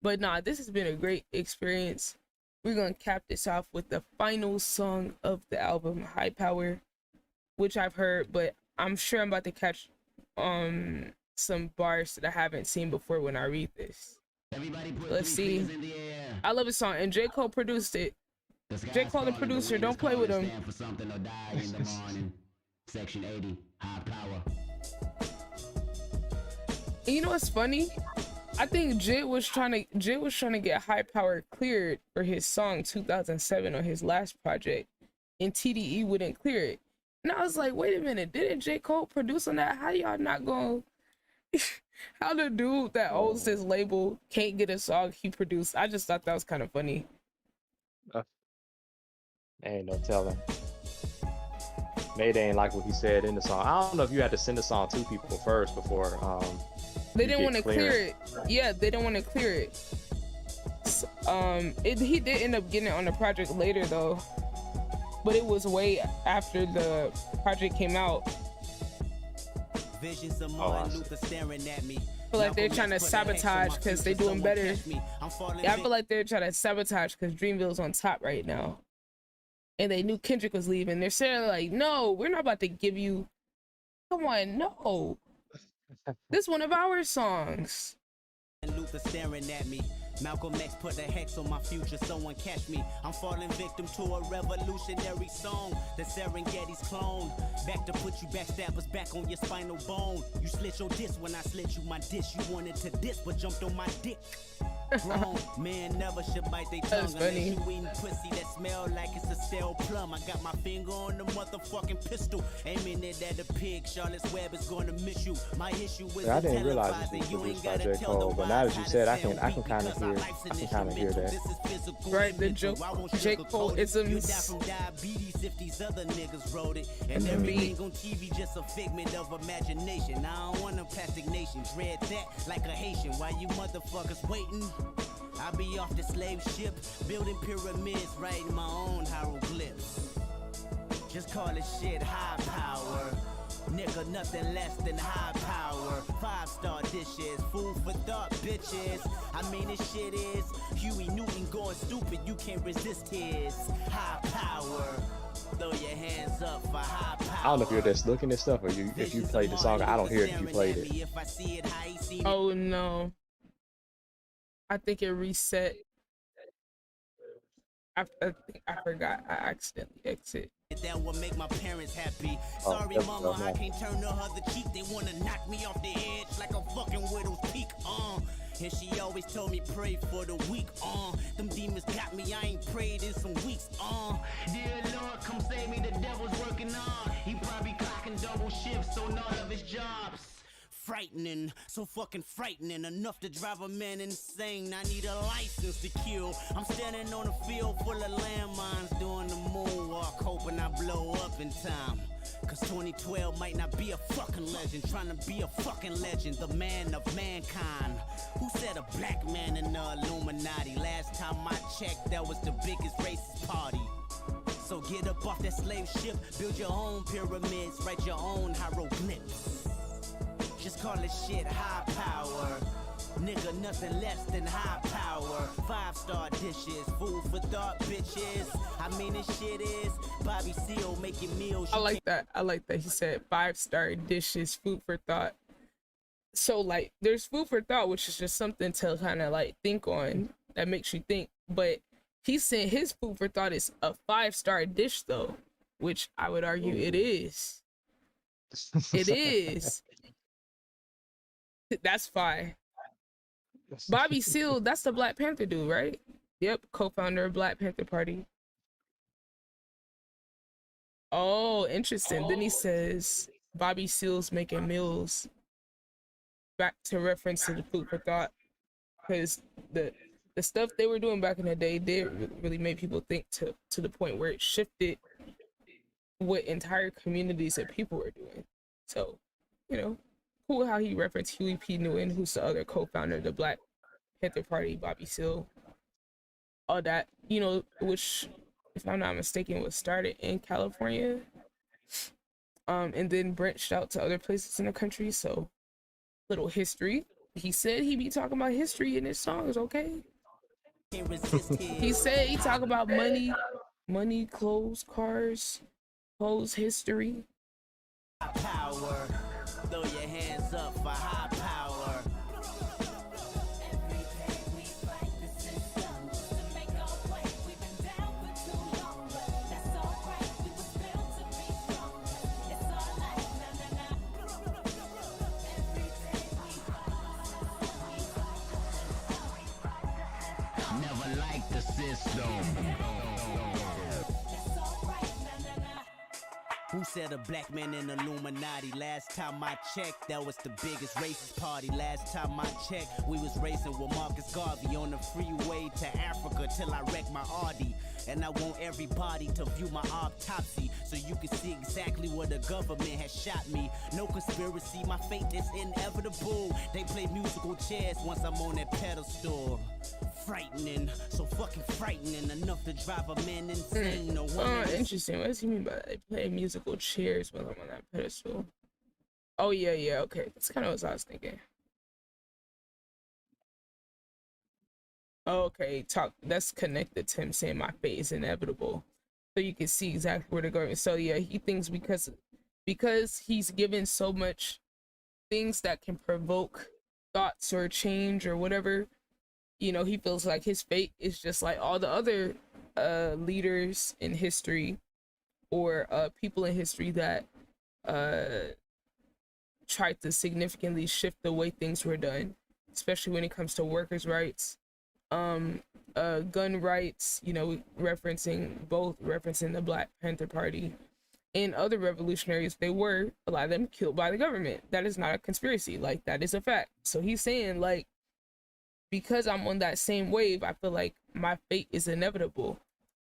But nah, this has been a great experience. We're gonna cap this off with the final song of the album, HiiiPower, which I've heard, but I'm sure I'm about to catch some bars that I haven't seen before when I read this. Let's see. I love this song, and J. Cole produced it. J. Cole the producer, don't play with him. Section 80, high power. And you know what's funny? I think Jit was trying to get HiiiPower cleared for his song 2007 on his last project, and TDE wouldn't clear it. And I was like, wait a minute, didn't J. Cole produce on that? How y'all not going? How the dude that owns this label can't get a song he produced? I just thought that was kind of funny. Ain't no telling. Maybe they ain't like what he said in the song. I don't know if you had to send the song to people first before. They didn't want to clear it. Yeah, they don't want to clear it. So, he did end up getting it on the project later though, but it was way after the project came out. Visions of Martin Luther staring at me. I feel like they're trying to sabotage because they're doing better. Yeah, I feel like they're trying to sabotage because Dreamville's on top right now. And they knew Kendrick was leaving. They're saying like, no, we're not about to give you. Come on, no. This is one of our songs. Luther staring at me. Malcolm X put a hex on my future, someone catch me. I'm falling victim to a revolutionary song. The Serengeti's clone. Back to put you backstabbers back on your spinal bone. You slit your disc when I slit you my dish. You wanted to diss but jumped on my dick. Wrong. Man never should bite their tongue unless you eating pussy that smell like it's a stale plum. I got my finger on the motherfucking pistol, aiming it at the pig. Charlotte's Web is gonna miss you. My issue is I didn't realize this was produced by J. Cole, but now that you said, I can kind of hear that. Right, the joke, J. Cole isms. From diabetes if these other niggas wrote it, and everything on TV just a figment of imagination. I don't want a plastic nation, dread that like a Haitian. Why you motherfuckers waiting? I be off the slave ship, building pyramids, writing my own hieroglyphs. Just call it shit high power. Nigga, nothing less than high power. 5-star dishes, food for thought, bitches. I mean, this shit is Huey Newton going stupid. You can't resist his high power. Throw your hands up for high power. I don't know if you're just looking at stuff or if you played the song. I don't hear it if you played it. Oh no. I think it reset. I forgot. I accidentally exit. That will make my parents happy. Sorry, mama, I can't turn the other cheek. They wanna knock me off the edge like a fucking widow's peak. And she always told me pray for the weak. Them demons got me. I ain't prayed in some weeks. Dear Lord, come save me. The devil's working on. He probably clocking double shifts, so none of his jobs. Frightening, so fucking frightening, enough to drive a man insane. I need a license to kill. I'm standing on a field full of landmines, doing the moonwalk, hoping I blow up in time. Cause 2012 might not be a fucking legend, trying to be a fucking legend, the man of mankind. Who said a black man in the Illuminati? Last time I checked, that was the biggest racist party. So get up off that slave ship, build your own pyramids, write your own hieroglyphs. Just call it shit high power. Nigga, nothing less than high power. 5-star dishes, food for thought, bitches. I mean, this shit is Bobby Seale making meals. I like that. I like that. He said 5-star dishes, food for thought. So, like, there's food for thought, which is just something to kind of, like, think on that makes you think. But he said his food for thought is a 5-star dish, though, which I would argue it is. It is. That's fine. Bobby Seale, that's the Black Panther dude, right? Yep, co-founder of Black Panther Party. Oh, interesting. Then he says Bobby Seale's making meals. Back to reference to the food for thought, because the stuff they were doing back in the day did really make people think to the point where it shifted what entire communities of people were doing. So, you know, cool how he referenced Huey P. Newton, who's the other co-founder of the Black Panther Party, Bobby Seale. All that, you know, which, if I'm not mistaken, was started in California, and then branched out to other places in the country. So, little history. He said he be talking about history in his songs, okay? Can't resist He his said he talk about money, clothes, cars, clothes, history. power. Throw your hands up for high power. Never liked the system. Who said a black man in Illuminati? Last time I checked, that was the biggest racist party. Last time I checked, we was racing with Marcus Garvey on the freeway to Africa till I wrecked my Audi. And I want everybody to view my autopsy so you can see exactly where the government has shot me. No conspiracy, my fate is inevitable. They play musical chairs once I'm on that pedestal. Frightening, so fucking frightening, enough to drive a man insane. No one Interesting. What does he mean by that? They play musical chairs while I'm on that pedestal. Oh yeah, okay. That's kind of what I was thinking. Okay, that's connected to him saying my fate is inevitable. So you can see exactly where they're going. So yeah, he thinks because he's given so much things that can provoke thoughts or change or whatever, you know, he feels like his fate is just like all the other leaders in history or people in history that tried to significantly shift the way things were done, especially when it comes to workers' rights, gun rights, you know, referencing the Black Panther Party and other revolutionaries. They were, a lot of them, killed by the government. That is not a conspiracy, like that is a fact. So he's saying, like, because I'm on that same wave, I feel like my fate is inevitable,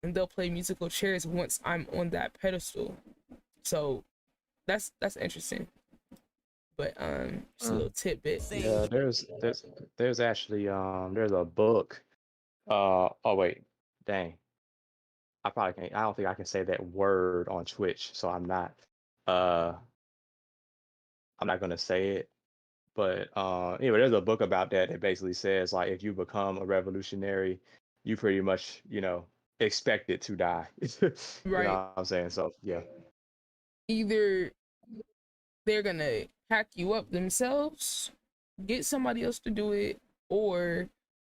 and they'll play musical chairs once I'm on that pedestal. So that's interesting. But just a little tidbit. Yeah, there's actually there's a book. Oh wait, dang. I probably can't. I don't think I can say that word on Twitch, so I'm not gonna say it. But anyway, there's a book about that that basically says, like, if you become a revolutionary, you pretty much, you know, expected to die. You know Right. what I'm saying? So yeah. Either they're gonna hack you up themselves, get somebody else to do it, or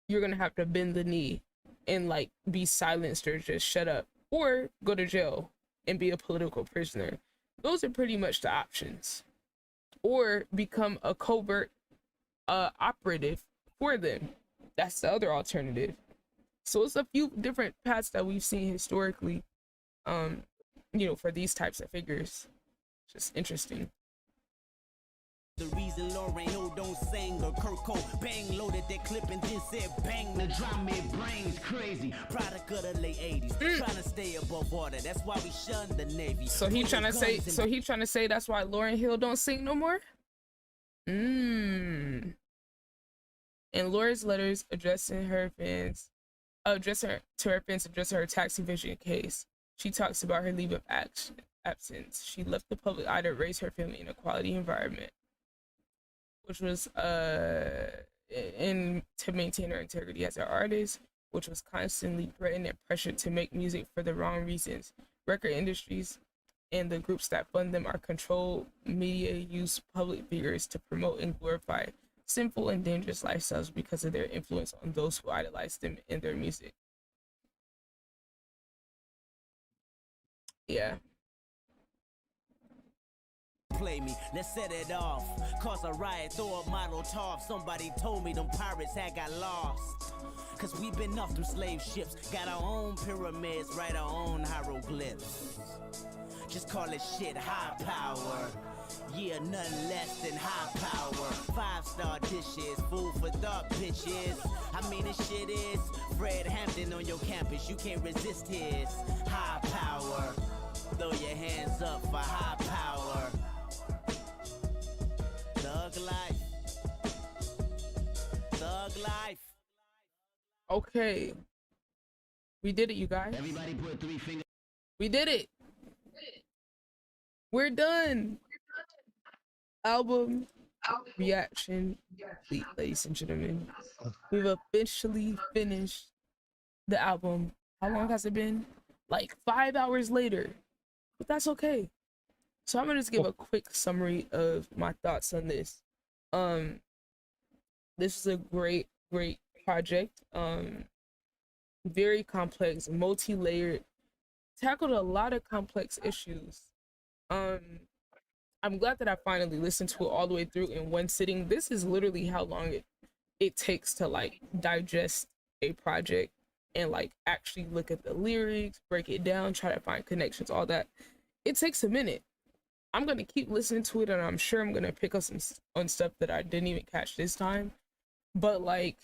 you're gonna have to bend the knee and like be silenced or just shut up, or go to jail and be a political prisoner. Those are pretty much the options. Or become a covert operative for them. That's the other alternative. So it's a few different paths that we've seen historically, you know, for these types of figures. Just interesting. the reason Lauren Hill don't sing or Kurt Cobain loaded that clip and then said bang. The drum it brains crazy. Product of the late 80s. Trying to stay above water. That's why we shun the Navy. So he trying to say that's why Lauren Hill don't sing no more? In Laura's letters addressing her tax evasion case, she talks about her leave of absence. She left the public eye to raise her family in a quality environment, which was and to maintain her integrity as an artist, which was constantly threatened and pressured to make music for the wrong reasons. Record industries and the groups that fund them are controlled media use public figures to promote and glorify sinful and dangerous lifestyles because of their influence on those who idolize them in their music. Yeah. Play me, let's set it off. Cause a riot, throw a model off. Somebody told me them pirates had got lost. Cause we been off them slave ships. Got our own pyramids, write our own hieroglyphs. Just call it shit high power. Yeah, nothing less than high power. 5-star dishes, food for thought, bitches. I mean, this shit is Fred Hampton on your campus. You can't resist his high power. Throw your hands up for high power. Thug life. Thug life. Okay. We did it, you guys. Everybody put 3 fingers. We did it. We're done. Album reaction, ladies and gentlemen. We've officially finished the album. How long has it been? Like 5 hours later, but that's okay. So I'm gonna just give a quick summary of my thoughts on this. Um, this is a great project. Very complex, multi-layered, tackled a lot of complex issues. Um, I'm glad that I finally listened to it all the way through in one sitting. This is literally how long it takes to like digest a project and like actually look at the lyrics, break it down, try to find connections, all that. It takes a minute. I'm gonna keep listening to it, and I'm sure I'm gonna pick up some on stuff that I didn't even catch this time. But like,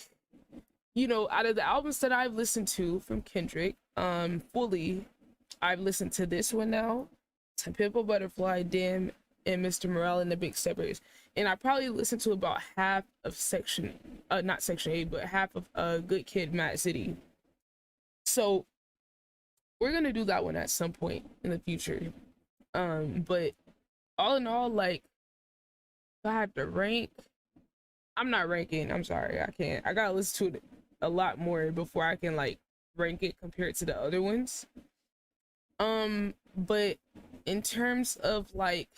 you know, out of the albums that I've listened to from Kendrick, fully, I've listened to this one now, to Pimp a Butterfly, Damn, and Mr. Morale and the Big Steppers. And I probably listened to about half of not Section 8, but half of Good Kid, Mad City. So we're gonna do that one at some point in the future. But all in all, like, if I had to rank, I'm not ranking. I'm sorry, I can't. I gotta listen to it a lot more before I can like rank it compared to the other ones. But in terms of like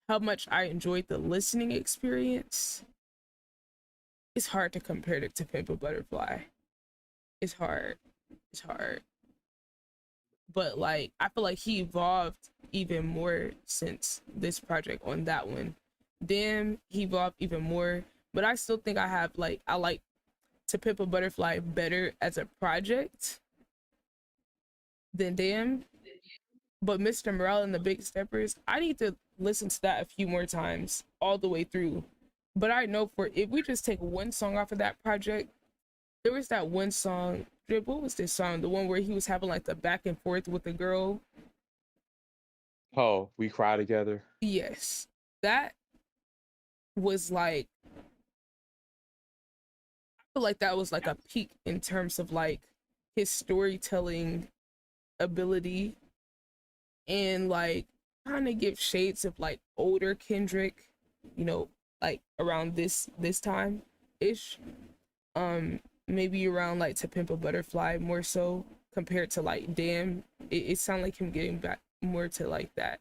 how much I enjoyed the listening experience, it's hard to compare it to Pimp a Butterfly. It's hard. It's hard. But like I feel like he evolved even more since this project on that one. Damn, he evolved even more. But I still think I like To Pimp a Butterfly better as a project than Damn. But Mr. Morale and the Big Steppers, I need to listen to that a few more times all the way through. But I know for if we just take one song off of that project, there was that one song. What was this song? The one where he was having like the back and forth with the girl. Oh, we cry together. Yes, that was like, I feel like that was like a peak in terms of like his storytelling ability, and like kind of give shades of like older Kendrick, you know, like around this time ish. Maybe around like To Pimp a Butterfly more so compared to like Damn. It sounded like him getting back more to like that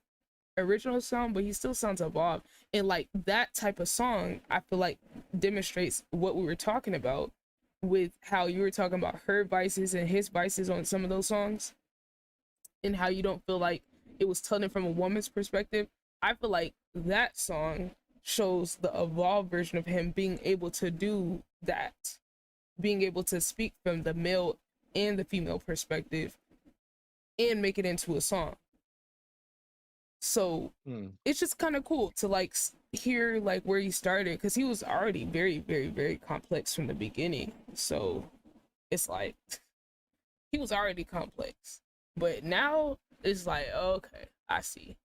original song, but he still sounds evolved. And like that type of song, I feel like demonstrates what we were talking about with how you were talking about her vices and his vices on some of those songs, and how you don't feel like it was telling from a woman's perspective. I feel like that song shows the evolved version of him being able to do that, being able to speak from the male and the female perspective and make it into a song. So it's just kind of cool to like hear like where he started, because he was already very complex from the beginning. So it's like he was already complex, but now it's like, okay, I see.